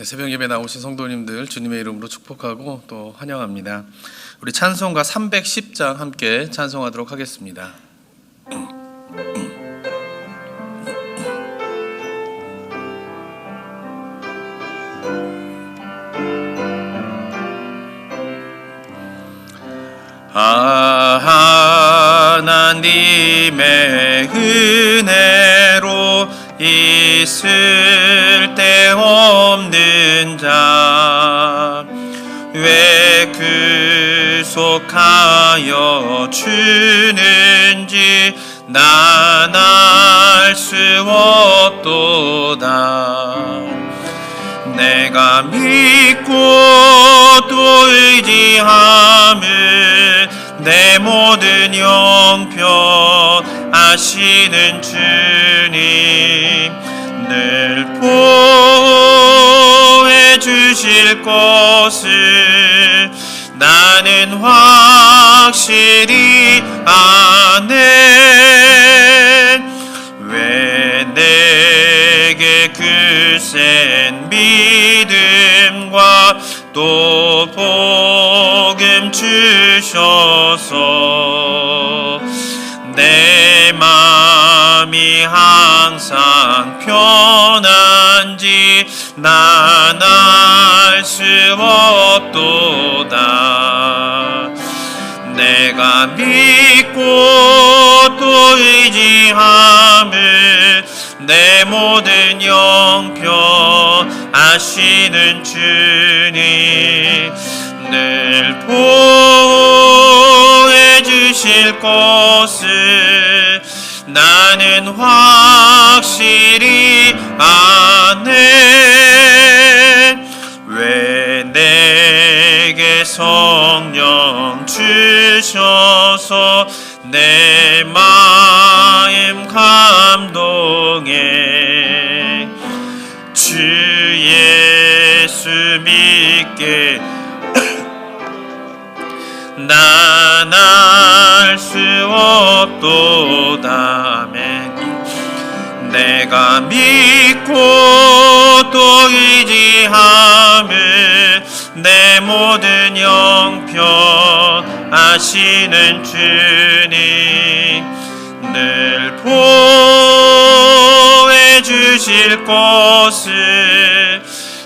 새벽 예배 나오신 성도님들 주님의 이름으로 축복하고 또 환영합니다. 우리 찬송가 310장 함께 찬송하도록 하겠습니다. 하나님의 은혜로 있을 데 없는 자 왜 구속하여 주는지 난 알 수 없도다. 내가 믿고 또 의지함을 내 모든 형편 아시는 주님 늘 보호해 주실 것을 나는 확실히 아네. 왜 내게 그 센 믿음과 또 복음 주셔서 내 마음이 항상 편한지 난 알 수 없도다. 내가 믿고 또 의지함을 내 모든 형편 아시는 주님 늘 보호해 주실 것을 나는 확실히 아네. 왜 내게 성령 주셔서 내 마음 감동해 주 예수 믿게 난 알 수 없도다. 아멘. 내가 믿고 또 의지함을 내 모든 형편 아시는 주님 늘 보호해 주실 것을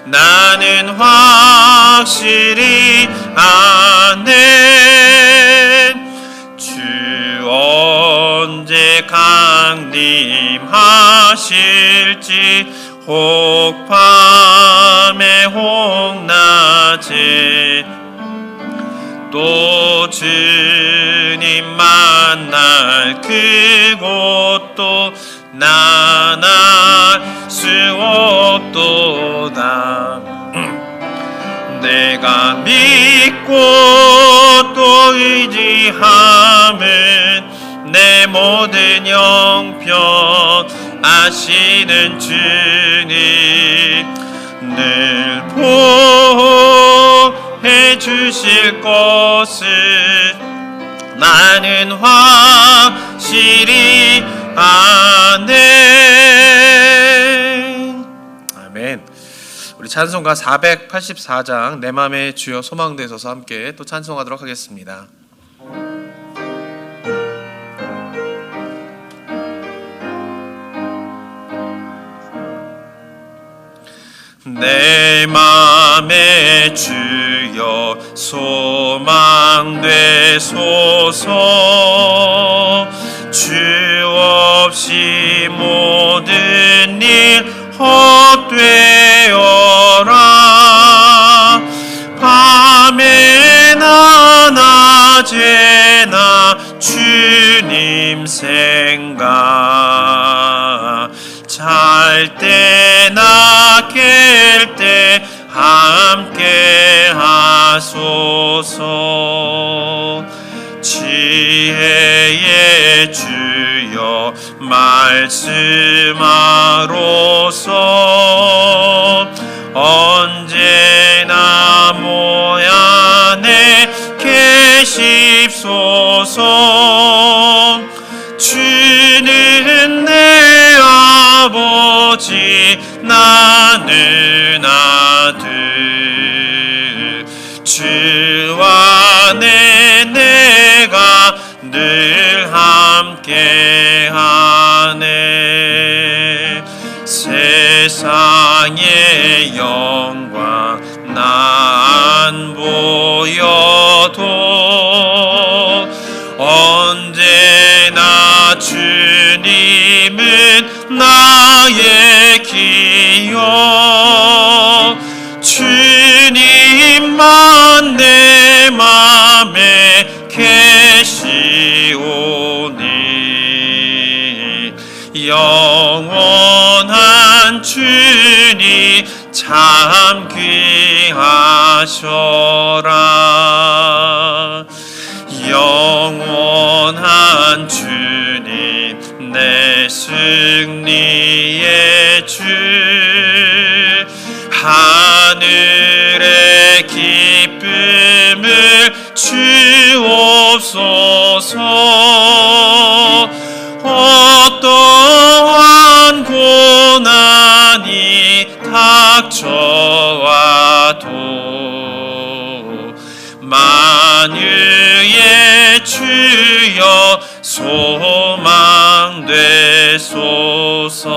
나는 확실히 아네. 주 언제 강림하실지 혹 밤에 혹 낮에 또 주님 만날 그곳도 난 알 수 없도다. 내가 믿고 또 의지함은 내 모든 형편 아시는 주님 늘 보호해 주실 것을 나는 확실히 아네. 아멘. 우리 찬송가 484장 내 맘의 주여 소망되에 서서 함께 또 찬송하도록 하겠습니다. 내 맘의 주여 소망되소서. 주 없이 모든 일 헛되어라. 밤에나 낮에나 주님 생각 잘 때나 깰 때 함께 하소서. 지혜의 주여 말씀하로서 언제나 모양에 계십소서. 주는 내 아버지 나는 아들 함께하네. 세상의 영광 난 보여도 언제나 주님은 나의 기억. 주님만 내 맘에 계시오니 영원한 주님 참 귀하셔라. 영원한 주님 내 승리의 주. 하늘의 기쁨을 주옵소서. 어떠한 고난이 닥쳐와도 만유의 주여 소망 되소서.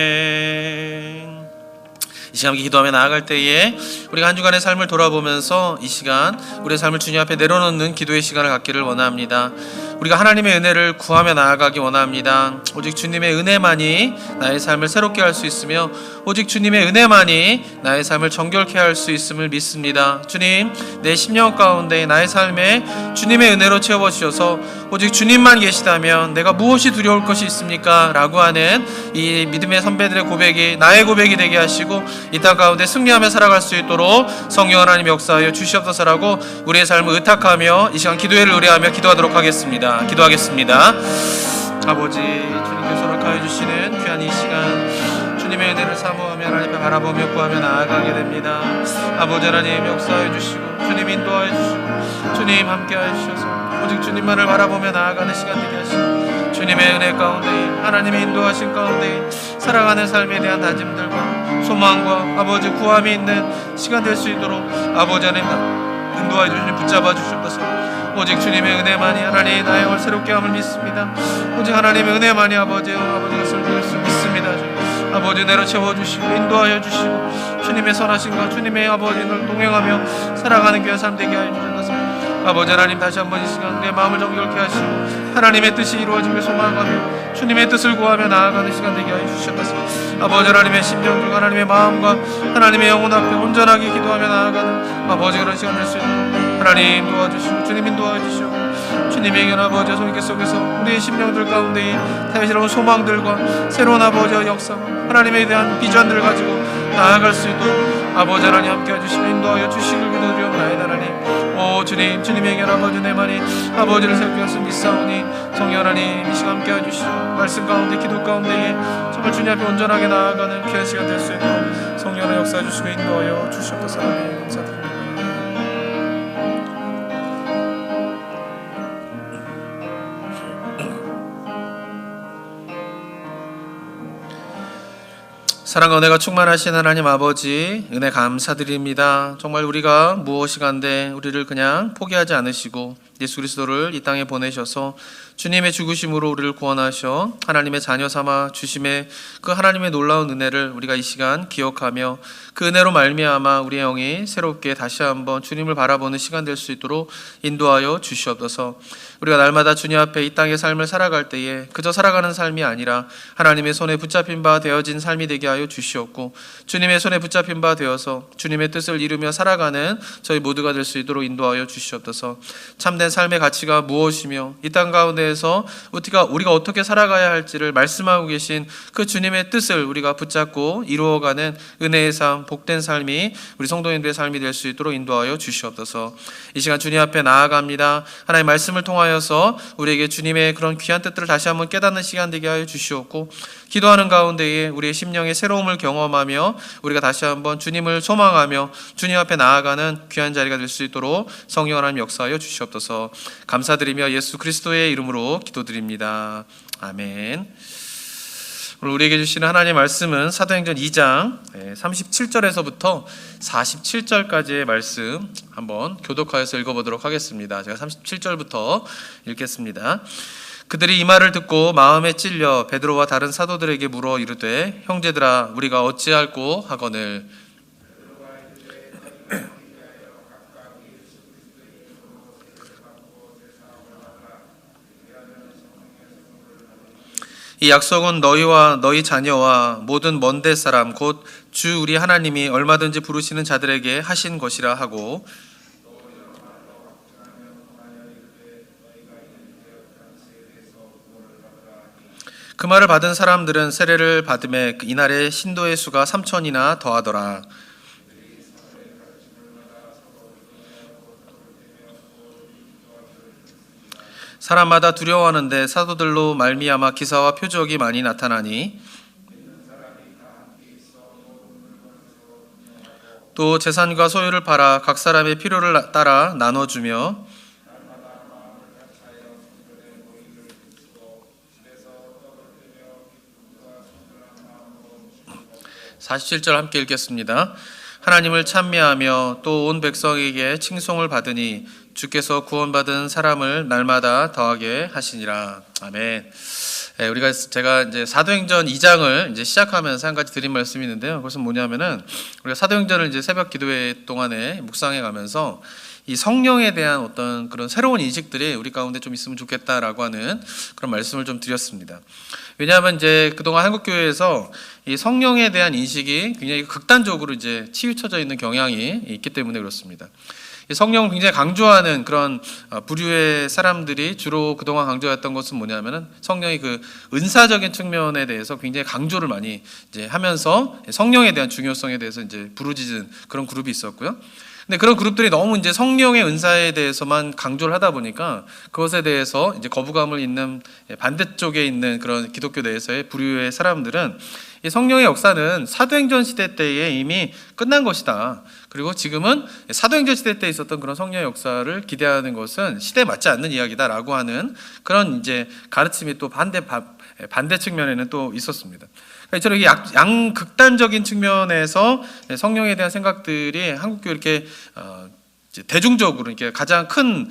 아멘. 이 시간 기도하며 나아갈 때에 우리가 한 주간의 삶을 돌아보면서 이 시간 우리의 삶을 주님 앞에 내려놓는 기도의 시간을 갖기를 원합니다. 우리가 하나님의 은혜를 구하며 나아가기 원합니다. 오직 주님의 은혜만이 나의 삶을 새롭게 할 수 있으며 오직 주님의 은혜만이 나의 삶을 정결케 할 수 있음을 믿습니다. 주님, 내 심령 가운데 나의 삶에 주님의 은혜로 채워주셔서 오직 주님만 계시다면 내가 무엇이 두려울 것이 있습니까? 라고 하는 이 믿음의 선배들의 고백이 나의 고백이 되게 하시고 이 땅 가운데 승리하며 살아갈 수 있도록 성령 하나님 역사하여 주시옵소서라고 우리의 삶을 의탁하며 이 시간 기도회를 의뢰하며 기도하도록 하겠습니다. 기도하겠습니다. 아버지, 주님께서 허락하여 주시는 귀한 이 시간 주님의 은혜를 사모하며 하나님 앞에 바라보며 구하며 나아가게 됩니다. 아버지 하나님 역사하여 주시고 주님 인도하여 주시고 주님 함께하여 주셔서 오직 주님만을 바라보며 나아가는 시간 되게 하시고 주님의 은혜 가운데 하나님의 인도하신 가운데 살아가는 삶에 대한 다짐들과 소망과 아버지 구함이 있는 시간 될 수 있도록 아버지 하나님 인도하여 주시니 붙잡아 주시옵소서. 오직 주님의 은혜만이 하나님 나의 영을 새롭게 함을 믿습니다. 오직 하나님의 은혜만이 아버지가 쓸 수 믿습니다. 아버지 은혜로 채워주시고 인도하여 주시고 주님의 선하심과 주님의 아버지를 동행하며 살아가는 귀한 삶 되게 하여 주셔서 아버지 하나님 다시 한번 이 시간 내 마음을 정결케 하시고 하나님의 뜻이 이루어지길 소망하며 주님의 뜻을 구하며 나아가는 시간 되게 하여 주셔서 아버지 하나님의 심령 중 하나님의 마음과 하나님의 영혼 앞에 온전하게 기도하며 나아가는 아버지 그런 시간 될 수 있도록 하나님 도와주시고 주님 인도하여 주시고 주님의 견 아버지의 손길 속에서 우리의 심령들 가운데 새로운 소망들과 새로운 아버지의 역사와 하나님에 대한 비전들을 가지고 나아갈 수 있도록 아버지 하나님 함께해 주시고 인도하여 주시길 기도드리옵나이다. 하나님 오 주님, 주님의 견 아버지 내만이 아버지를 새롭게 하신 믿사오니 성령 하나님 이 시간 함께해 주시고 말씀 가운데 기도 가운데에 정말 주님 앞에 온전하게 나아가는 귀한 시간 될 수 있도록 성령 하나님 역사해 주시고 인도하여 주시옵소서. 하나님 감사드립니다. 사랑과 은혜가 충만하신 하나님 아버지 은혜 감사드립니다. 정말 우리가 무엇이 간데 우리를 그냥 포기하지 않으시고 예수 그리스도를 이 땅에 보내셔서 주님의 죽으심으로 우리를 구원하셔 하나님의 자녀 삼아 주심의 그 하나님의 놀라운 은혜를 우리가 이 시간 기억하며 그 은혜로 말미암아 우리의 영이 새롭게 다시 한번 주님을 바라보는 시간 될 수 있도록 인도하여 주시옵소서. 우리가 날마다 주님 앞에 이 땅의 삶을 살아갈 때에 그저 살아가는 삶이 아니라 하나님의 손에 붙잡힌 바 되어진 삶이 되게 하여 주시옵고 주님의 손에 붙잡힌 바 되어서 주님의 뜻을 이루며 살아가는 저희 모두가 될 수 있도록 인도하여 주시옵소서. 참된 삶의 가치가 무엇이며 이 땅 가운데에서 우리가 어떻게 살아가야 할지를 말씀하고 계신 그 주님의 뜻을 우리가 붙잡고 이루어가는 은혜의 삶, 복된 삶이 우리 성도님들의 삶이 될 수 있도록 인도하여 주시옵소서. 이 시간 주님 앞에 나아갑니다. 하나님 말씀을 통하여서 우리에게 주님의 그런 귀한 뜻들을 다시 한번 깨닫는 시간 되게 하여 주시옵고 기도하는 가운데에 우리의 심령의 새로움을 경험하며 우리가 다시 한번 주님을 소망하며 주님 앞에 나아가는 귀한 자리가 될 수 있도록 성령 하나님 역사하여 주시옵소서. 감사드리며 예수 그리스도의 이름으로 기도드립니다. 아멘. 오늘 우리에게 주시는 하나님의 말씀은 사도행전 2장 37절에서부터 47절까지의 말씀 한번 교독하여서 읽어보도록 하겠습니다. 제가 37절부터 읽겠습니다. 그들이 이 말을 듣고 마음에 찔려 베드로와 다른 사도들에게 물어 이르되 형제들아 우리가 어찌할꼬 하거늘 이 약속은 너희와 너희 자녀와 모든 먼데 사람 곧 주 우리 하나님이 얼마든지 부르시는 자들에게 하신 것이라 하고 그 말을 받은 사람들은 세례를 받음에 이날에 신도의 수가 3,000이나 더하더라. 사람마다 두려워하는데 사도들로 말미암아 기사와 표적이 많이 나타나니 또 재산과 소유를 팔아 각 사람의 필요를 따라 나눠주며 47절 함께 읽겠습니다. 하나님을 찬미하며 또 온 백성에게 칭송을 받으니 주께서 구원받은 사람을 날마다 더하게 하시니라. 아멘. 제가 이제 사도행전 2장을 이제 시작하면서 한 가지 드린 말씀이 있는데요. 그것은 뭐냐면은 우리가 사도행전을 이제 새벽 기도회 동안에 묵상해 가면서 이 성령에 대한 어떤 그런 새로운 인식들이 우리 가운데 좀 있으면 좋겠다라고 하는 그런 말씀을 좀 드렸습니다. 왜냐하면 이제 그동안 한국교회에서 이 성령에 대한 인식이 굉장히 극단적으로 이제 치우쳐져 있는 경향이 있기 때문에 그렇습니다. 성령을 굉장히 강조하는 그런 부류의 사람들이 주로 그동안 강조했던 것은 뭐냐면은 성령의 그 은사적인 측면에 대해서 굉장히 강조를 많이 이제 하면서 성령에 대한 중요성에 대해서 이제 부르짖은 그런 그룹이 있었고요. 근데 그런 그룹들이 너무 이제 성령의 은사에 대해서만 강조를 하다 보니까 그것에 대해서 이제 거부감을 있는 반대쪽에 있는 그런 기독교 내에서의 부류의 사람들은 이 성령의 역사는 사도행전 시대 때에 이미 끝난 것이다. 그리고 지금은 사도행전 시대 때 있었던 그런 성령의 역사를 기대하는 것은 시대에 맞지 않는 이야기다라고 하는 그런 이제 가르침이 또 반대 측면에는 또 있었습니다. 이처럼 양극단적인 측면에서 성령에 대한 생각들이 한국교회 이렇게 대중적으로 이렇게 가장 큰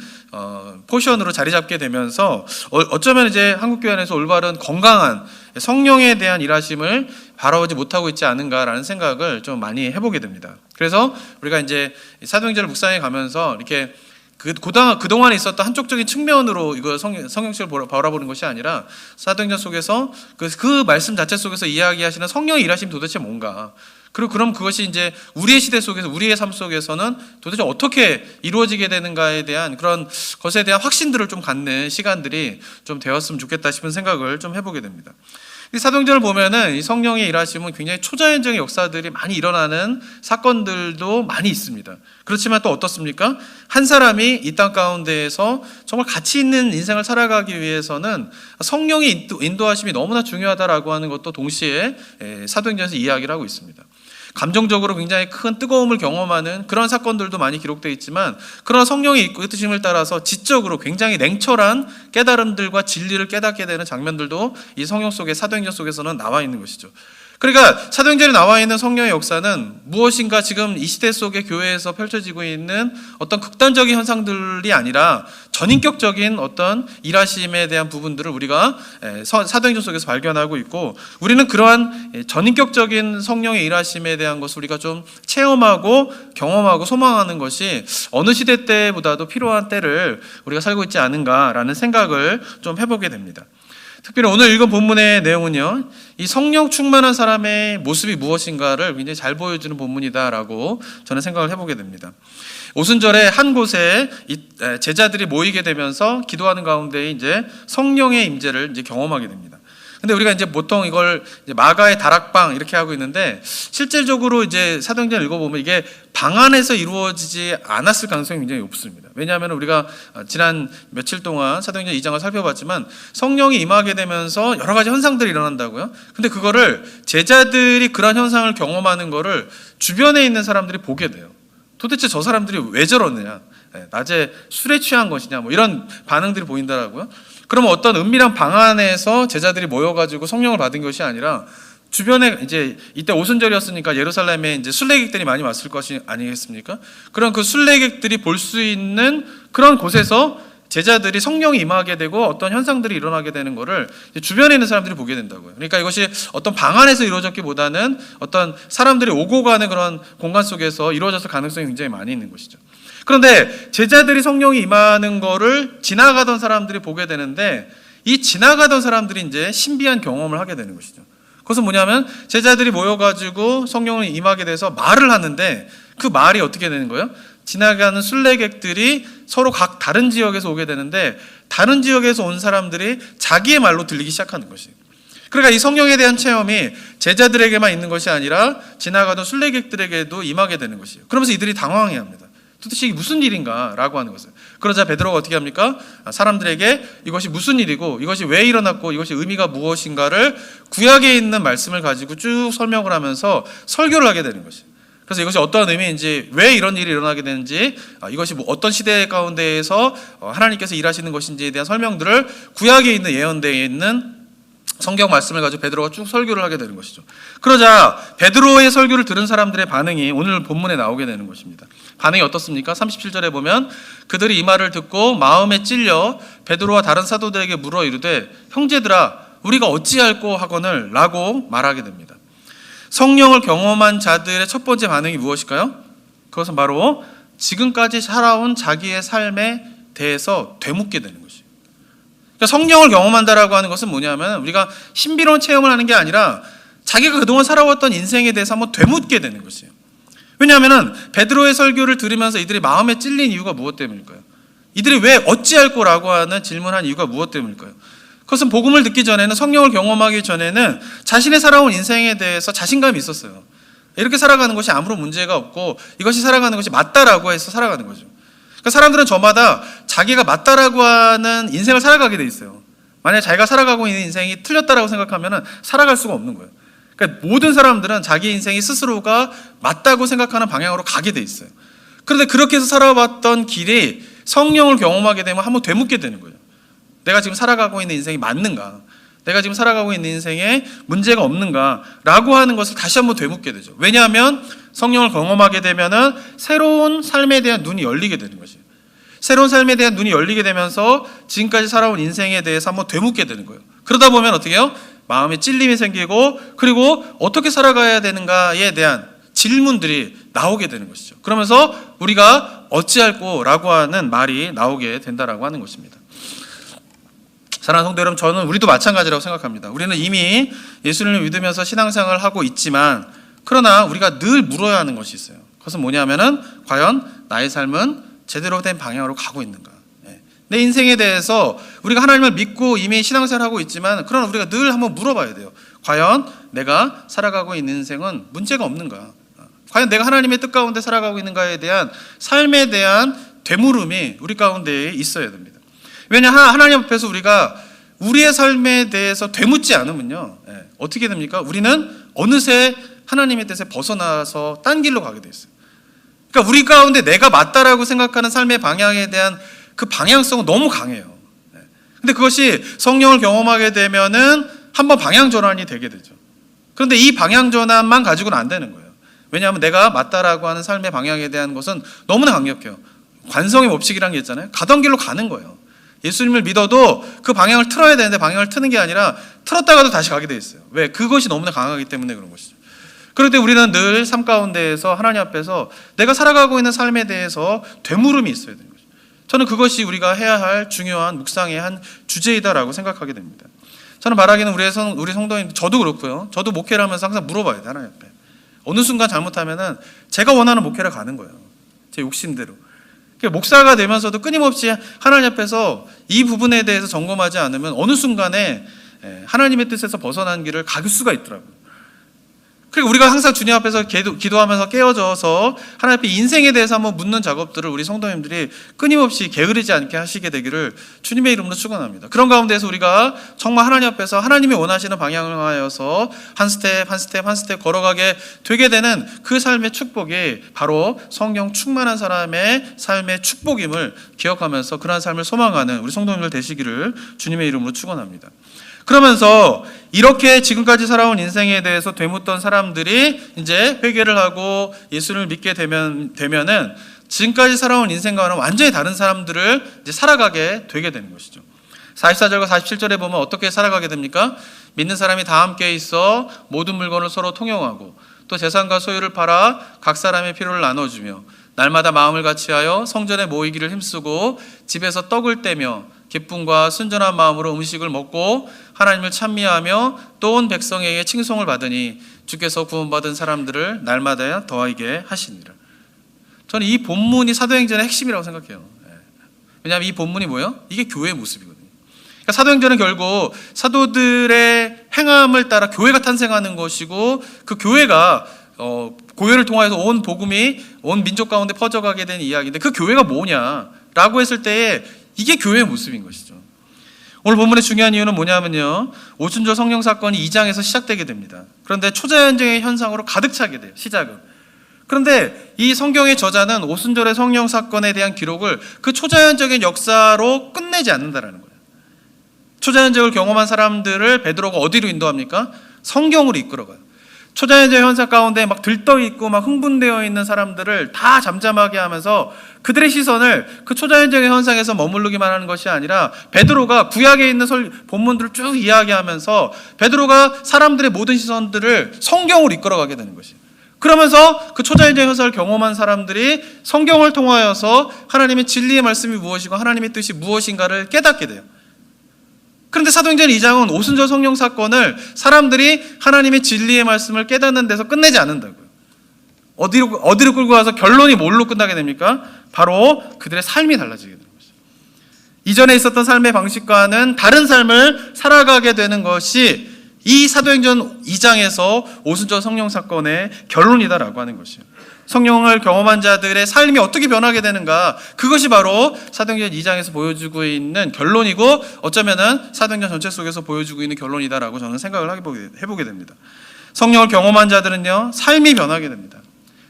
포션으로 자리 잡게 되면서 어쩌면 이제 한국교회 안에서 올바른 건강한 성령에 대한 일하심을 바라보지 못하고 있지 않은가라는 생각을 좀 많이 해보게 됩니다. 그래서 우리가 이제 사도행전을 묵상해 가면서 이렇게 그동안에 있었던 한쪽적인 측면으로 이거 성경책을 바라보는 것이 아니라 사도행전 속에서 그 말씀 자체 속에서 이야기하시는 성령의 일하심이 도대체 뭔가, 그리고 그럼 그것이 이제 우리의 시대 속에서 우리의 삶 속에서는 도대체 어떻게 이루어지게 되는가에 대한 그런 것에 대한 확신들을 좀 갖는 시간들이 좀 되었으면 좋겠다 싶은 생각을 좀 해보게 됩니다. 이 사도행전을 보면은 이 성령의 일하심은 굉장히 초자연적인 역사들이 많이 일어나는 사건들도 많이 있습니다. 그렇지만 또 어떻습니까? 한 사람이 이 땅 가운데에서 정말 가치 있는 인생을 살아가기 위해서는 성령의 인도하심이 너무나 중요하다라고 하는 것도 동시에 사도행전에서 이야기를 하고 있습니다. 감정적으로 굉장히 큰 뜨거움을 경험하는 그런 사건들도 많이 기록되어 있지만, 그러나 성령의 이끄심을 따라서 지적으로 굉장히 냉철한 깨달음들과 진리를 깨닫게 되는 장면들도 이 성경 속에 사도행전 속에서는 나와 있는 것이죠. 그러니까 사도행전에 나와 있는 성령의 역사는 무엇인가 지금 이 시대 속의 교회에서 펼쳐지고 있는 어떤 극단적인 현상들이 아니라 전인격적인 어떤 일하심에 대한 부분들을 우리가 사도행전 속에서 발견하고 있고, 우리는 그러한 전인격적인 성령의 일하심에 대한 것을 우리가 좀 체험하고 경험하고 소망하는 것이 어느 시대 때보다도 필요한 때를 우리가 살고 있지 않은가라는 생각을 좀 해보게 됩니다. 특별히 오늘 읽은 본문의 내용은요, 이 성령 충만한 사람의 모습이 무엇인가를 굉장히 잘 보여주는 본문이다라고 저는 생각을 해보게 됩니다. 오순절에 한 곳에 제자들이 모이게 되면서 기도하는 가운데 이제 성령의 임재를 이제 경험하게 됩니다. 근데 우리가 이제 보통 이걸 이제 마가의 다락방 이렇게 하고 있는데, 실질적으로 이제 사도행전 읽어보면 이게 방 안에서 이루어지지 않았을 가능성이 굉장히 높습니다. 왜냐하면 우리가 지난 며칠 동안 사도행전 2장을 살펴봤지만 성령이 임하게 되면서 여러 가지 현상들이 일어난다고요. 근데 그거를 제자들이 그런 현상을 경험하는 거를 주변에 있는 사람들이 보게 돼요. 도대체 저 사람들이 왜 저러느냐, 낮에 술에 취한 것이냐, 뭐 이런 반응들이 보인다라고요. 그러면 어떤 은밀한 방 안에서 제자들이 모여가지고 성령을 받은 것이 아니라 주변에 이제 이때 오순절이었으니까 예루살렘에 이제 순례객들이 많이 왔을 것이 아니겠습니까? 그런 그 순례객들이 볼 수 있는 그런 곳에서 제자들이 성령이 임하게 되고 어떤 현상들이 일어나게 되는 것을 주변에 있는 사람들이 보게 된다고요. 그러니까 이것이 어떤 방 안에서 이루어졌기보다는 어떤 사람들이 오고 가는 그런 공간 속에서 이루어졌을 가능성이 굉장히 많이 있는 것이죠. 그런데 제자들이 성령이 임하는 거를 지나가던 사람들이 보게 되는데 이 지나가던 사람들이 이제 신비한 경험을 하게 되는 것이죠. 그것은 뭐냐면 제자들이 모여가지고 성령을 임하게 돼서 말을 하는데 그 말이 어떻게 되는 거예요? 지나가는 순례객들이 서로 각 다른 지역에서 오게 되는데 다른 지역에서 온 사람들이 자기의 말로 들리기 시작하는 것이에요. 그러니까 이 성령에 대한 체험이 제자들에게만 있는 것이 아니라 지나가던 순례객들에게도 임하게 되는 것이에요. 그러면서 이들이 당황해합니다. 도대체 이게 무슨 일인가? 라고 하는 것을. 그러자 베드로가 어떻게 합니까? 사람들에게 이것이 무슨 일이고 이것이 왜 일어났고 이것이 의미가 무엇인가를 구약에 있는 말씀을 가지고 쭉 설명을 하면서 설교를 하게 되는 것이에요. 그래서 이것이 어떤 의미인지, 왜 이런 일이 일어나게 되는지, 이것이 뭐 어떤 시대 가운데에서 하나님께서 일하시는 것인지에 대한 설명들을 구약에 있는 예언되어 있는 성경 말씀을 가지고 베드로가 쭉 설교를 하게 되는 것이죠. 그러자 베드로의 설교를 들은 사람들의 반응이 오늘 본문에 나오게 되는 것입니다. 반응이 어떻습니까? 37절에 보면 그들이 이 말을 듣고 마음에 찔려 베드로와 다른 사도들에게 물어 이르되 형제들아 우리가 어찌할꼬 하거늘 라고 말하게 됩니다. 성령을 경험한 자들의 첫 번째 반응이 무엇일까요? 그것은 바로 지금까지 살아온 자기의 삶에 대해서 되묻게 되는 것이에요. 그러니까 성령을 경험한다라고 하는 것은 뭐냐면 우리가 신비로운 체험을 하는 게 아니라 자기가 그동안 살아왔던 인생에 대해서 한번 되묻게 되는 것이에요. 왜냐하면 베드로의 설교를 들으면서 이들이 마음에 찔린 이유가 무엇 때문일까요? 이들이 왜 어찌할 거라고 하는 질문한 이유가 무엇 때문일까요? 그것은 복음을 듣기 전에는, 성령을 경험하기 전에는 자신의 살아온 인생에 대해서 자신감이 있었어요. 이렇게 살아가는 것이 아무런 문제가 없고 이것이 살아가는 것이 맞다라고 해서 살아가는 거죠. 그러니까 사람들은 저마다 자기가 맞다라고 하는 인생을 살아가게 돼 있어요. 만약에 자기가 살아가고 있는 인생이 틀렸다라고 생각하면 살아갈 수가 없는 거예요. 그러니까 모든 사람들은 자기 인생이 스스로가 맞다고 생각하는 방향으로 가게 돼 있어요. 그런데 그렇게 해서 살아왔던 길이 성령을 경험하게 되면 한번 되묻게 되는 거예요. 내가 지금 살아가고 있는 인생이 맞는가? 내가 지금 살아가고 있는 인생에 문제가 없는가? 라고 하는 것을 다시 한번 되묻게 되죠. 왜냐하면 성령을 경험하게 되면은 새로운 삶에 대한 눈이 열리게 되는 것이에요. 새로운 삶에 대한 눈이 열리게 되면서 지금까지 살아온 인생에 대해서 한번 되묻게 되는 거예요. 그러다 보면 어떻게 해요? 마음에 찔림이 생기고 그리고 어떻게 살아가야 되는가에 대한 질문들이 나오게 되는 것이죠. 그러면서 우리가 어찌할꼬라고 하는 말이 나오게 된다라고 하는 것입니다. 사랑하는 성도 여러분, 저는 우리도 마찬가지라고 생각합니다. 우리는 이미 예수님을 믿으면서 신앙생활을 하고 있지만 그러나 우리가 늘 물어야 하는 것이 있어요. 그것은 뭐냐면은 과연 나의 삶은 제대로 된 방향으로 가고 있는가? 내 인생에 대해서 우리가 하나님을 믿고 이미 신앙생활을 하고 있지만 그러나 우리가 늘 한번 물어봐야 돼요. 과연 내가 살아가고 있는 인생은 문제가 없는가? 과연 내가 하나님의 뜻 가운데 살아가고 있는가에 대한 삶에 대한 되물음이 우리 가운데 있어야 됩니다. 왜냐하면 하나님 앞에서 우리가 우리의 삶에 대해서 되묻지 않으면요, 어떻게 됩니까? 우리는 어느새 하나님의 뜻에 벗어나서 딴 길로 가게 돼 있어요. 그러니까 우리 가운데 내가 맞다라고 생각하는 삶의 방향에 대한 그 방향성은 너무 강해요. 근데 그것이 성령을 경험하게 되면은 한번 방향 전환이 되게 되죠. 그런데 이 방향 전환만 가지고는 안 되는 거예요. 왜냐하면 내가 맞다라고 하는 삶의 방향에 대한 것은 너무나 강력해요. 관성의 법칙이라는 게 있잖아요. 가던 길로 가는 거예요. 예수님을 믿어도 그 방향을 틀어야 되는데 방향을 트는 게 아니라 틀었다가도 다시 가게 돼 있어요. 왜? 그것이 너무나 강하기 때문에 그런 것이죠. 그럴 때 우리는 늘 삶 가운데에서 하나님 앞에서 내가 살아가고 있는 삶에 대해서 되물음이 있어야 되는 거죠. 저는 그것이 우리가 해야 할 중요한 묵상의 한 주제이다라고 생각하게 됩니다. 저는 말하기는 우리 성도님, 저도 그렇고요. 저도 목회를 하면서 항상 물어봐야 돼요. 하나님 앞에. 어느 순간 잘못하면은 제가 원하는 목회를 가는 거예요. 제 욕심대로. 목사가 되면서도 끊임없이 하나님 앞에서 이 부분에 대해서 점검하지 않으면 어느 순간에 하나님의 뜻에서 벗어난 길을 갈 수가 있더라고요. 그리고 우리가 항상 주님 앞에서 기도하면서 깨어져서 하나님 앞에 인생에 대해서 한번 묻는 작업들을 우리 성도님들이 끊임없이 게으르지 않게 하시게 되기를 주님의 이름으로 축원합니다. 그런 가운데서 우리가 정말 하나님 앞에서 하나님이 원하시는 방향을 하여서 한 스텝 한 스텝 한 스텝 걸어가게 되게 되는 그 삶의 축복이 바로 성령 충만한 사람의 삶의 축복임을 기억하면서 그러한 삶을 소망하는 우리 성도님들 되시기를 주님의 이름으로 축원합니다. 그러면서 이렇게 지금까지 살아온 인생에 대해서 되묻던 사람들이 이제 회개를 하고 예수를 믿게 되면은 지금까지 살아온 인생과는 완전히 다른 사람들을 이제 살아가게 되게 되는 것이죠. 44절과 47절에 보면 어떻게 살아가게 됩니까? 믿는 사람이 다 함께 있어 모든 물건을 서로 통용하고 또 재산과 소유를 팔아 각 사람의 필요를 나눠주며 날마다 마음을 같이하여 성전에 모이기를 힘쓰고 집에서 떡을 떼며 기쁨과 순전한 마음으로 음식을 먹고 하나님을 찬미하며 또 온 백성에게 칭송을 받으니 주께서 구원받은 사람들을 날마다 더하게 하시니라. 저는 이 본문이 사도행전의 핵심이라고 생각해요. 왜냐하면 이 본문이 뭐예요? 이게 교회의 모습이거든요. 그러니까 사도행전은 결국 사도들의 행함을 따라 교회가 탄생하는 것이고 그 교회가 고요를 통하여서 온 복음이 온 민족 가운데 퍼져가게 된 이야기인데 그 교회가 뭐냐라고 했을 때에 이게 교회의 모습인 것이죠. 오늘 본문의 중요한 이유는 뭐냐면요, 오순절 성령 사건이 2장에서 시작되게 됩니다. 그런데 초자연적의 현상으로 가득 차게 돼요, 시작은. 그런데 이 성경의 저자는 오순절의 성령 사건에 대한 기록을 그 초자연적인 역사로 끝내지 않는다라는 거예요. 초자연적을 경험한 사람들을 베드로가 어디로 인도합니까? 성경으로 이끌어가요. 초자연적 현상 가운데 막 들떠있고 막 흥분되어 있는 사람들을 다 잠잠하게 하면서 그들의 시선을 그 초자연적인 현상에서 머무르기만 하는 것이 아니라 베드로가 구약에 있는 본문들을 쭉 이야기하면서 베드로가 사람들의 모든 시선들을 성경으로 이끌어가게 되는 것이에요. 그러면서 그 초자연적 현상을 경험한 사람들이 성경을 통하여서 하나님의 진리의 말씀이 무엇이고 하나님의 뜻이 무엇인가를 깨닫게 돼요. 그런데 사도행전 2장은 오순절 성령 사건을 사람들이 하나님의 진리의 말씀을 깨닫는 데서 끝내지 않는다고요. 어디로 끌고 가서 결론이 뭘로 끝나게 됩니까? 바로 그들의 삶이 달라지게 되는 것이죠. 이전에 있었던 삶의 방식과는 다른 삶을 살아가게 되는 것이 이 사도행전 2장에서 오순절 성령 사건의 결론이다라고 하는 것이에요. 성령을 경험한 자들의 삶이 어떻게 변하게 되는가, 그것이 바로 사도행전 2장에서 보여주고 있는 결론이고 어쩌면은 사도행전 전체 속에서 보여주고 있는 결론이다라고 저는 생각을 해보게 됩니다. 성령을 경험한 자들은요, 삶이 변하게 됩니다.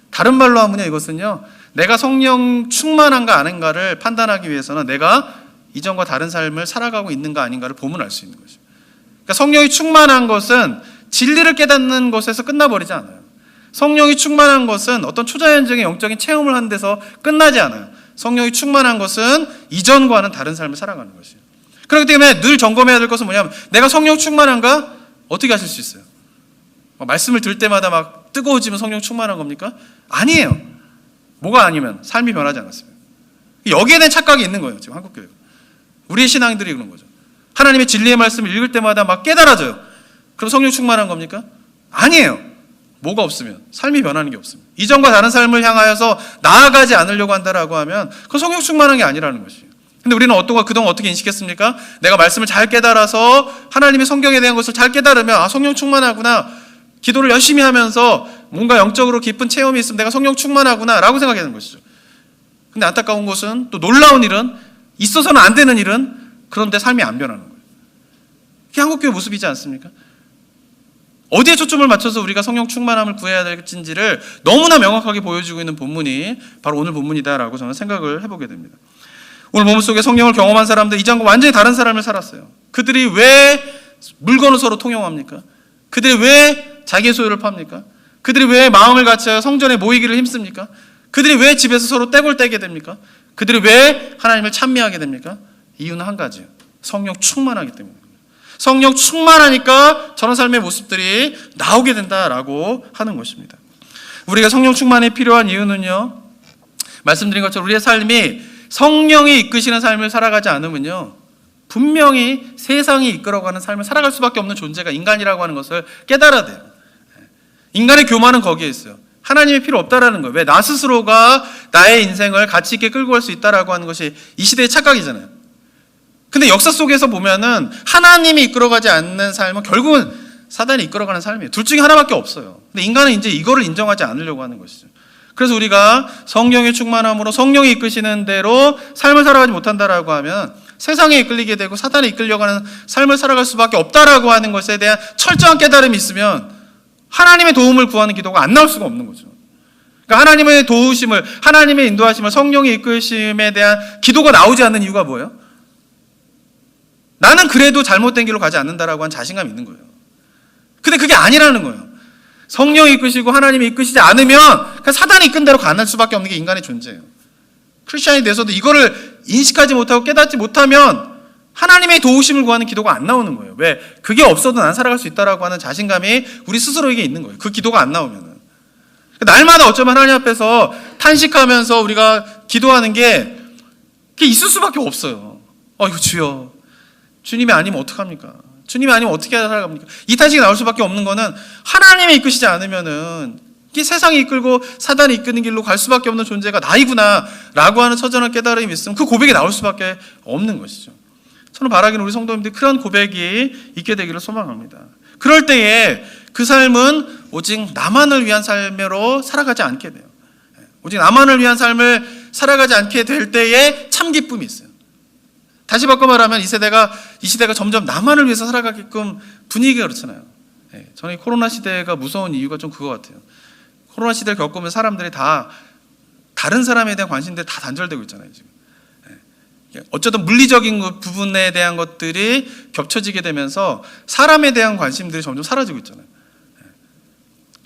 다른 말로 하면요, 이것은요, 내가 성령 충만한가 아닌가를 판단하기 위해서는 내가 이전과 다른 삶을 살아가고 있는가 아닌가를 보면 알 수 있는 거죠. 그러니까 성령이 충만한 것은 진리를 깨닫는 것에서 끝나버리지 않아요. 성령이 충만한 것은 어떤 초자연적인 영적인 체험을 하는 데서 끝나지 않아요. 성령이 충만한 것은 이전과는 다른 삶을 살아가는 것이에요. 그렇기 때문에 늘 점검해야 될 것은 뭐냐면 내가 성령 충만한가? 어떻게 하실 수 있어요? 말씀을 들 때마다 막 뜨거워지면 성령 충만한 겁니까? 아니에요. 뭐가 아니면 삶이 변하지 않았습니다. 여기에 대한 착각이 있는 거예요. 지금 한국교회가. 우리의 신앙들이 그런 거죠. 하나님의 진리의 말씀을 읽을 때마다 막 깨달아져요. 그럼 성령 충만한 겁니까? 아니에요. 뭐가 없으면, 삶이 변하는 게 없으면, 이전과 다른 삶을 향하여서 나아가지 않으려고 한다라고 하면 그건 성령 충만한 게 아니라는 것이에요. 근데 우리는 그동안 어떻게 인식했습니까? 내가 말씀을 잘 깨달아서 하나님의 성경에 대한 것을 잘 깨달으면 성령 충만하구나, 기도를 열심히 하면서 뭔가 영적으로 깊은 체험이 있으면 내가 성령 충만하구나 라고 생각하는 것이죠. 근데 안타까운 것은, 또 놀라운 일은, 있어서는 안 되는 일은 그런데 삶이 안 변하는 거예요. 그게 한국교회 모습이지 않습니까? 어디에 초점을 맞춰서 우리가 성령 충만함을 구해야 될지를 너무나 명확하게 보여주고 있는 본문이 바로 오늘 본문이다라고 저는 생각을 해보게 됩니다. 오늘 본문 속에 성령을 경험한 사람들, 이전과 완전히 다른 삶을 살았어요. 그들이 왜 물건을 서로 통용합니까? 그들이 왜 자기의 소유를 팝니까? 그들이 왜 마음을 같이 성전에 모이기를 힘씁니까? 그들이 왜 집에서 서로 떼골 떼게 됩니까? 그들이 왜 하나님을 찬미하게 됩니까? 이유는 한 가지예요. 성령 충만하기 때문입니다. 성령 충만하니까 저런 삶의 모습들이 나오게 된다라고 하는 것입니다. 우리가 성령 충만이 필요한 이유는요, 말씀드린 것처럼 우리의 삶이 성령이 이끄시는 삶을 살아가지 않으면요, 분명히 세상이 이끌어가는 삶을 살아갈 수밖에 없는 존재가 인간이라고 하는 것을 깨달아야 돼요. 인간의 교만은 거기에 있어요. 하나님이 필요 없다라는 거예요. 왜? 나 스스로가 나의 인생을 가치 있게 끌고 갈 수 있다라고 하는 것이 이 시대의 착각이잖아요. 근데 역사 속에서 보면은 하나님이 이끌어가지 않는 삶은 결국은 사단이 이끌어가는 삶이에요. 둘 중에 하나밖에 없어요. 근데 인간은 이제 이거를 인정하지 않으려고 하는 것이죠. 그래서 우리가 성령의 충만함으로 성령이 이끄시는 대로 삶을 살아가지 못한다라고 하면 세상에 이끌리게 되고 사단에 이끌려고 하는 삶을 살아갈 수밖에 없다라고 하는 것에 대한 철저한 깨달음이 있으면 하나님의 도움을 구하는 기도가 안 나올 수가 없는 거죠. 그러니까 하나님의 도우심을, 하나님의 인도하심을, 성령의 이끄심에 대한 기도가 나오지 않는 이유가 뭐예요? 나는 그래도 잘못된 길로 가지 않는다라고 하는 자신감이 있는 거예요. 근데 그게 아니라는 거예요. 성령이 이끄시고 하나님이 이끄시지 않으면 그냥 사단이 이끈 대로 가는 수밖에 없는 게 인간의 존재예요. 크리스찬이 돼서도 이거를 인식하지 못하고 깨닫지 못하면 하나님의 도우심을 구하는 기도가 안 나오는 거예요. 왜? 그게 없어도 난 살아갈 수 있다라고 하는 자신감이 우리 스스로에게 있는 거예요. 그 기도가 안 나오면은. 날마다 어쩌면 하나님 앞에서 탄식하면서 우리가 기도하는 게 그게 있을 수밖에 없어요. 이거 주여, 주님이 아니면 어떡합니까? 주님이 아니면 어떻게 살아갑니까? 이 탄식이 나올 수밖에 없는 거는 하나님이 이끄시지 않으면은 이게 세상이 이끌고 사단이 이끄는 길로 갈 수밖에 없는 존재가 나이구나 라고 하는 처절한 깨달음이 있으면 그 고백이 나올 수밖에 없는 것이죠. 저는 바라기는 우리 성도님들이 그런 고백이 있게 되기를 소망합니다. 그럴 때에 그 삶은 오직 나만을 위한 삶으로 살아가지 않게 돼요. 오직 나만을 위한 삶을 살아가지 않게 될 때에 참 기쁨이 있어요. 다시 바꿔 말하면 이 시대가 점점 나만을 위해서 살아가게끔 분위기가 그렇잖아요. 저는 이 코로나 시대가 무서운 이유가 좀 그거 같아요. 코로나 시대를 겪으면 사람들이 다 다른 사람에 대한 관심들이 다 단절되고 있잖아요. 지금. 어쩌든 물리적인 부분에 대한 것들이 겹쳐지게 되면서 사람에 대한 관심들이 점점 사라지고 있잖아요.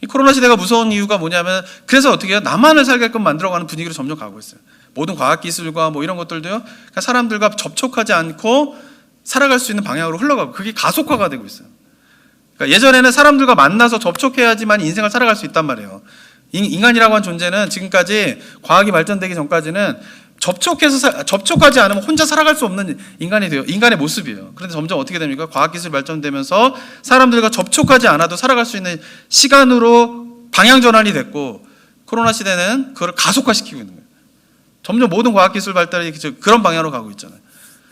이 코로나 시대가 무서운 이유가 뭐냐면 그래서 어떻게 해요? 나만을 살게끔 만들어가는 분위기로 점점 가고 있어요. 모든 과학기술과 뭐 이런 것들도요, 그러니까 사람들과 접촉하지 않고 살아갈 수 있는 방향으로 흘러가고 그게 가속화가 되고 있어요. 그러니까 예전에는 사람들과 만나서 접촉해야지만 인생을 살아갈 수 있단 말이에요. 인간이라고 하는 존재는 지금까지 과학이 발전되기 전까지는 접촉하지 않으면 혼자 살아갈 수 없는 인간의 모습이에요. 그런데 점점 어떻게 됩니까? 과학기술이 발전되면서 사람들과 접촉하지 않아도 살아갈 수 있는 시간으로 방향 전환이 됐고 코로나 시대는 그걸 가속화시키고 있는 거예요. 점점 모든 과학기술 발달이 그런 방향으로 가고 있잖아요.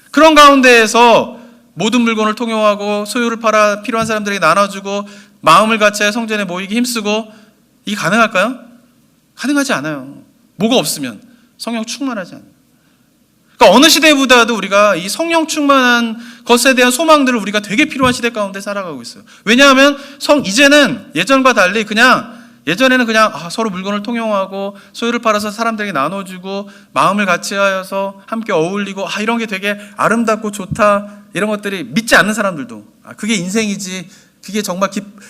그런 가운데에서 모든 물건을 통용하고 소유를 팔아 필요한 사람들에게 나눠주고 마음을 같이 성전에 모이기 힘쓰고 이게 가능할까요? 가능하지 않아요. 뭐가 없으면 성령 충만하지 않아요. 그러니까 어느 시대보다도 우리가 이 성령 충만한 것에 대한 소망들을 우리가 되게 필요한 시대 가운데 살아가고 있어요. 왜냐하면 이제는 예전과 달리 예전에는 그냥 서로 물건을 통용하고 소유를 팔아서 사람들에게 나눠주고 마음을 같이 하여서 함께 어울리고 이런 게 되게 아름답고 좋다 이런 것들이 믿지 않는 사람들도 그게 인생이지, 그게 정말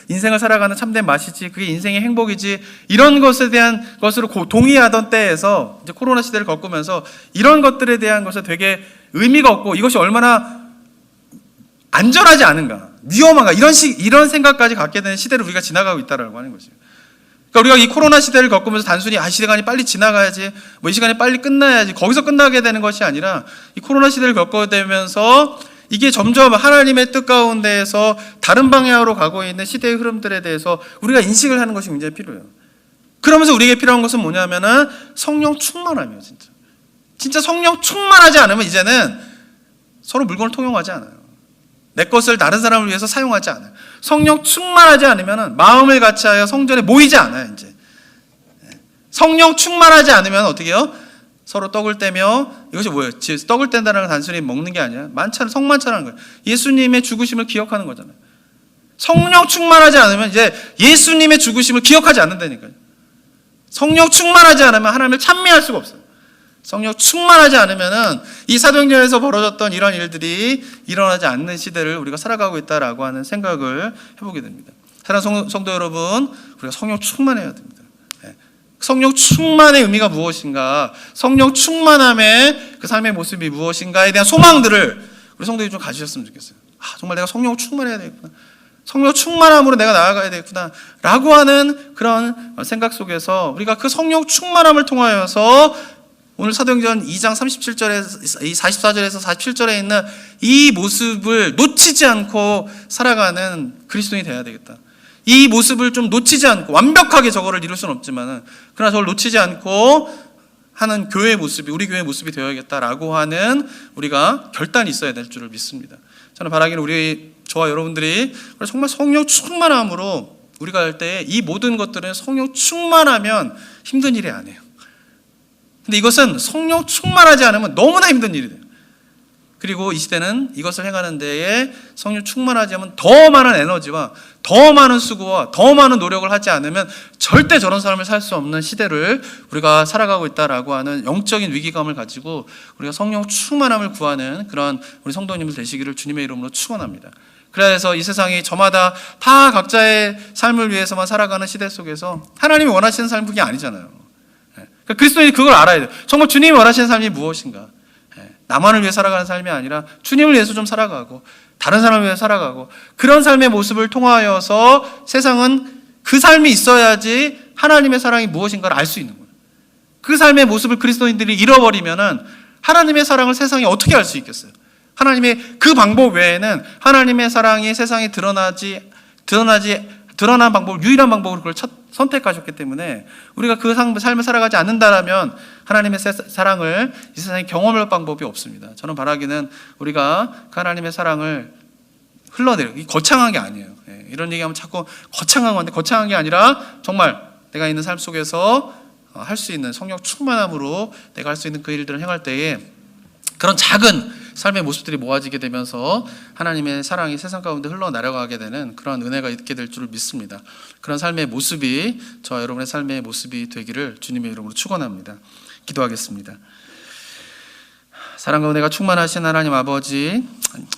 인생을 살아가는 참된 맛이지, 그게 인생의 행복이지 이런 것에 대한 것으로 동의하던 때에서 이제 코로나 시대를 겪으면서 이런 것들에 대한 것에 되게 의미가 없고 이것이 얼마나 안전하지 않은가, 위험한가 이런 생각까지 갖게 되는 시대를 우리가 지나가고 있다라고 하는 것이에요. 그러니까 우리가 이 코로나 시대를 겪으면서 단순히 시간이 빨리 지나가야지, 이 시간이 빨리 끝나야지 거기서 끝나게 되는 것이 아니라 이 코로나 시대를 겪어되면서 이게 점점 하나님의 뜻 가운데에서 다른 방향으로 가고 있는 시대의 흐름들에 대해서 우리가 인식을 하는 것이 굉장히 필요해요. 그러면서 우리에게 필요한 것은 뭐냐면은 성령 충만함이에요. 진짜 성령 충만하지 않으면 이제는 서로 물건을 통용하지 않아요. 내 것을 다른 사람을 위해서 사용하지 않아요. 성령 충만하지 않으면 마음을 같이하여 성전에 모이지 않아요. 이제 성령 충만하지 않으면 어떻게 해요? 서로 떡을 떼며, 이것이 뭐예요? 떡을 뗀다는 건 단순히 먹는 게 아니라 성만찬하는 거예요. 예수님의 죽으심을 기억하는 거잖아요. 성령 충만하지 않으면 이제 예수님의 죽으심을 기억하지 않는다니까요. 성령 충만하지 않으면 하나님을 찬미할 수가 없어요. 성령 충만하지 않으면은 이 사도행전에서 벌어졌던 이런 일들이 일어나지 않는 시대를 우리가 살아가고 있다라고 하는 생각을 해보게 됩니다. 사랑하는 성도 여러분, 우리가 성령 충만해야 됩니다. 성령 충만의 의미가 무엇인가, 성령 충만함의 그 삶의 모습이 무엇인가에 대한 소망들을 우리 성도들이 좀 가지셨으면 좋겠어요. 정말 내가 성령 충만해야 되겠구나, 성령 충만함으로 내가 나아가야 되겠구나 라고 하는 그런 생각 속에서 우리가 그 성령 충만함을 통하여서 오늘 사도행전 2장 37절에서 44절에서 47절에 있는 이 모습을 놓치지 않고 살아가는 그리스도인이 되어야 되겠다. 이 모습을 좀 놓치지 않고, 완벽하게 저거를 이룰 수는 없지만 그러나 저걸 놓치지 않고 하는 교회의 모습이, 우리 교회의 모습이 되어야겠다라고 하는 우리가 결단이 있어야 될 줄을 믿습니다. 저는 바라기는 저와 여러분들이 정말 성령 충만함으로 우리가 할 때 이 모든 것들은 성령 충만하면 힘든 일이 아니에요. 근데 이것은 성령 충만하지 않으면 너무나 힘든 일이 돼요. 그리고 이 시대는 이것을 행하는 데에 성령 충만하지 않으면 더 많은 에너지와 더 많은 수고와 더 많은 노력을 하지 않으면 절대 저런 삶을 살 수 없는 시대를 우리가 살아가고 있다라고 하는 영적인 위기감을 가지고 우리가 성령 충만함을 구하는 그런 우리 성도님들 되시기를 주님의 이름으로 축원합니다. 그래서 이 세상이 저마다 다 각자의 삶을 위해서만 살아가는 시대 속에서 하나님이 원하시는 삶은 그게 아니잖아요. 그러니까 그리스도인이 그걸 알아야 돼요. 정말 주님이 원하시는 삶이 무엇인가. 나만을 위해 살아가는 삶이 아니라 주님을 위해서 좀 살아가고 다른 사람을 위해 살아가고 그런 삶의 모습을 통하여서 세상은 그 삶이 있어야지 하나님의 사랑이 무엇인가를 알 수 있는 거예요. 그 삶의 모습을 그리스도인들이 잃어버리면은 하나님의 사랑을 세상이 어떻게 알 수 있겠어요? 하나님의 그 방법 외에는 하나님의 사랑이 세상에 드러난 방법을 유일한 방법으로 그걸 선택하셨기 때문에 우리가 그 삶을 살아가지 않는다라면 하나님의 사랑을 이 세상에 경험할 방법이 없습니다. 저는 바라기는 우리가 그 하나님의 사랑을 거창한 게 아니에요. 이런 얘기하면 자꾸 거창한 건데 거창한 게 아니라 정말 내가 있는 삶 속에서 할 수 있는 성령 충만함으로 내가 할 수 있는 그 일들을 행할 때에 그런 작은 삶의 모습들이 모아지게 되면서 하나님의 사랑이 세상 가운데 흘러내려가게 되는 그런 은혜가 있게 될 줄을 믿습니다. 그런 삶의 모습이 저와 여러분의 삶의 모습이 되기를 주님의 이름으로 축원합니다. 기도하겠습니다. 사랑과 은혜가 충만하신 하나님 아버지,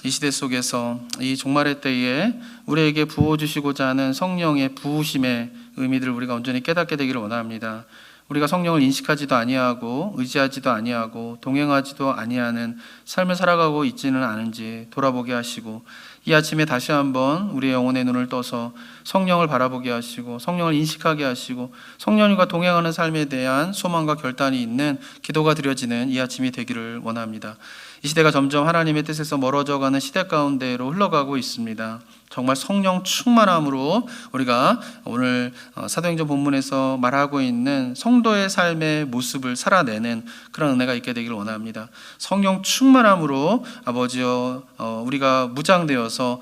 이 시대 속에서 이 종말의 때에 우리에게 부어주시고자 하는 성령의 부으심의 의미들을 우리가 온전히 깨닫게 되기를 원합니다. 우리가 성령을 인식하지도 아니하고 의지하지도 아니하고 동행하지도 아니하는 삶을 살아가고 있지는 않은지 돌아보게 하시고 이 아침에 다시 한번 우리의 영혼의 눈을 떠서 성령을 바라보게 하시고 성령을 인식하게 하시고 성령과 동행하는 삶에 대한 소망과 결단이 있는 기도가 드려지는 이 아침이 되기를 원합니다. 이 시대가 점점 하나님의 뜻에서 멀어져가는 시대 가운데로 흘러가고 있습니다. 정말 성령 충만함으로 우리가 오늘 사도행전 본문에서 말하고 있는 성도의 삶의 모습을 살아내는 그런 은혜가 있게 되기를 원합니다. 성령 충만함으로 아버지여 우리가 무장되어서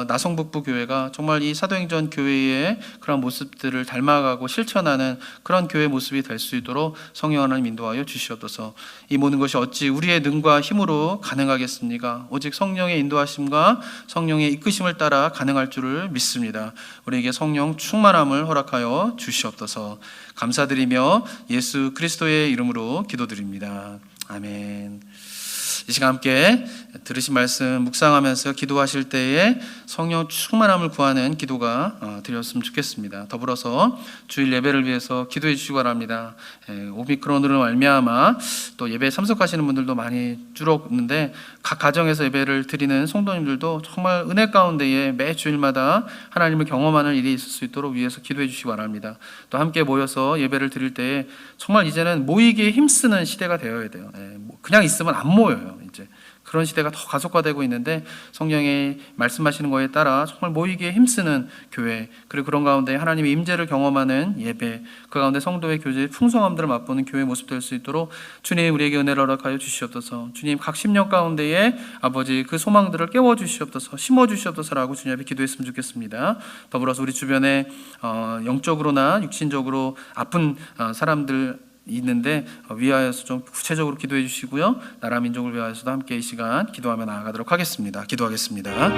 나성북부 교회가 정말 이 사도행전 교회의 그런 모습들을 닮아가고 실천하는 그런 교회 모습이 될 수 있도록 성령 하나님 인도하여 주시옵소서. 이 모든 것이 어찌 우리의 능과 힘으로 가능하겠습니까? 오직 성령의 인도하심과 성령의 이끄심을 따라 가능할 줄을 믿습니다. 우리에게 성령 충만함을 허락하여 주시옵소서. 감사드리며 예수 그리스도의 이름으로 기도드립니다. 아멘. 이 시간 함께 들으신 말씀 묵상하면서 기도하실 때에 성령 충만함을 구하는 기도가 드렸으면 좋겠습니다. 더불어서 주일 예배를 위해서 기도해 주시기 바랍니다. 오미크론으로 말미암아 또 예배에 참석하시는 분들도 많이 줄었는데 각 가정에서 예배를 드리는 성도님들도 정말 은혜 가운데에 매 주일마다 하나님을 경험하는 일이 있을 수 있도록 위해서 기도해 주시기 바랍니다. 또 함께 모여서 예배를 드릴 때에 정말 이제는 모이기에 힘쓰는 시대가 되어야 돼요. 그냥 있으면 안 모여요. 이제 그런 시대가 더 가속화되고 있는데 성령의 말씀하시는 거에 따라 정말 모이기에 힘쓰는 교회, 그리고 그런 가운데 하나님의 임재를 경험하는 예배, 그 가운데 성도의 교제의 풍성함들을 맛보는 교회의 모습 될 수 있도록 주님 우리에게 은혜를 허락하여 주시옵소서. 주님 각 심령 가운데에 아버지 그 소망들을 깨워 주시옵소서, 심어 주시옵소서라고 주님 앞에 기도했으면 좋겠습니다. 더불어서 우리 주변에 영적으로나 육신적으로 아픈 사람들 있는데 위하여서 좀 구체적으로 기도해 주시고요. 나라 민족을 위하여서도 함께 이 시간 기도하며 나아가도록 하겠습니다. 기도하겠습니다.